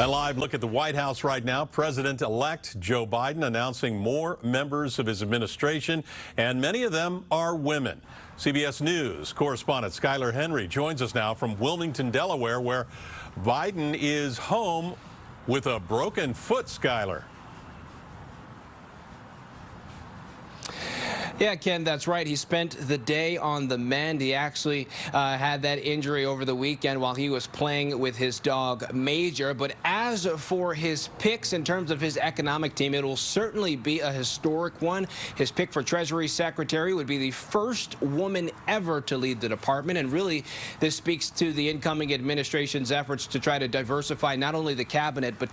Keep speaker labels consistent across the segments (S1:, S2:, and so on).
S1: A live look at the White House right now. President-elect Joe Biden announcing more members of his administration, and many of them are women. CBS News correspondent Skyler Henry joins us now from Wilmington, Delaware, where Biden is home with a broken foot. Skyler.
S2: Yeah, Ken, that's right. He spent the day on the mend. He actually had that injury over the weekend while he was playing with his dog, Major. But as for his picks in terms of his economic team, it will certainly be a historic one. His pick for Treasury Secretary would be the first woman ever to lead the department. And really, this speaks to the incoming administration's efforts to try to diversify not only the cabinet, but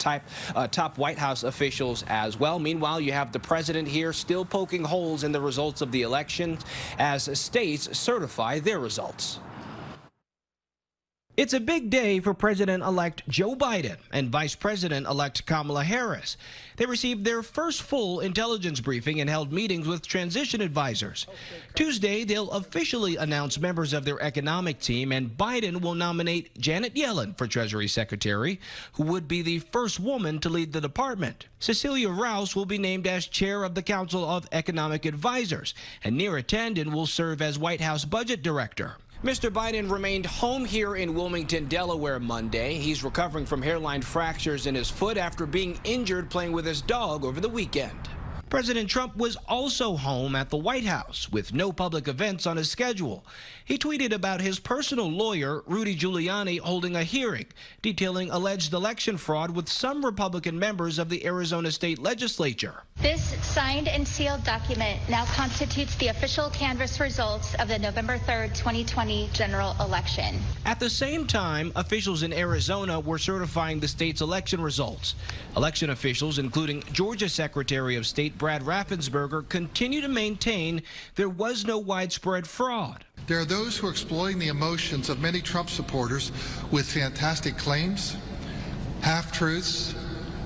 S2: top White House officials as well. Meanwhile, you have the president here still poking holes in the results of the election as states certify their results. It's a big day for President-elect Joe Biden and Vice President-elect Kamala Harris. They received their first full intelligence briefing and held meetings with transition advisors. Tuesday, they'll officially announce members of their economic team, and Biden will nominate Janet Yellen for Treasury Secretary, who would be the first woman to lead the department. Cecilia Rouse will be named as chair of the Council of Economic Advisors, and Neera Tanden will serve as White House Budget Director. Mr. Biden remained home here in Wilmington, Delaware Monday. He's recovering from hairline fractures in his foot after being injured playing with his dog over the weekend. President Trump was also home at the White House with no public events on his schedule. He tweeted about his personal lawyer, Rudy Giuliani, holding a hearing detailing alleged election fraud with some Republican members of the Arizona state legislature.
S3: This signed and sealed document now constitutes the official canvass results of the November 3rd, 2020 general election.
S2: At the same time, officials in Arizona were certifying the state's election results. Election officials, including Georgia Secretary of State Brad Raffensperger, continue to maintain there was no widespread fraud.
S4: There are those who are exploiting the emotions of many Trump supporters with fantastic claims, half-truths,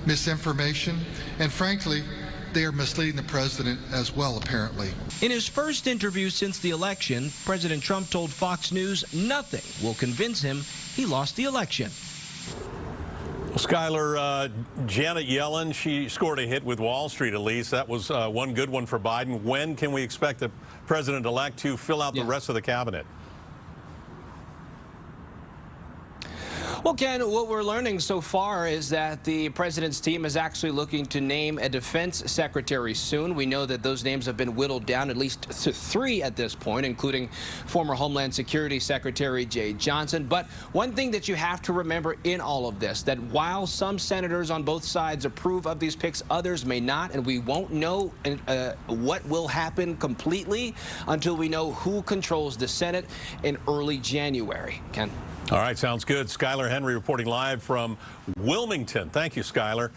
S4: misinformation, and frankly, they are misleading the president as well, apparently.
S2: In his first interview since the election, President Trump told Fox News nothing will convince him he lost the election.
S1: Well, Skyler, Janet Yellen, she scored a hit with Wall Street, at least. That was one good one for Biden. When can we expect the president-elect to fill out the rest of the cabinet?
S2: Well, Ken, what we're learning so far is that the president's team is actually looking to name a defense secretary soon. We know that those names have been whittled down at least to 3 at this point, including former Homeland Security Secretary Jeh Johnson. But one thing that you have to remember in all of this, that while some senators on both sides approve of these picks, others may not, and we won't know what will happen completely until we know who controls the Senate in early January. Ken?
S1: All right, sounds good. Skyler Henry reporting live from Wilmington. Thank you, Skyler.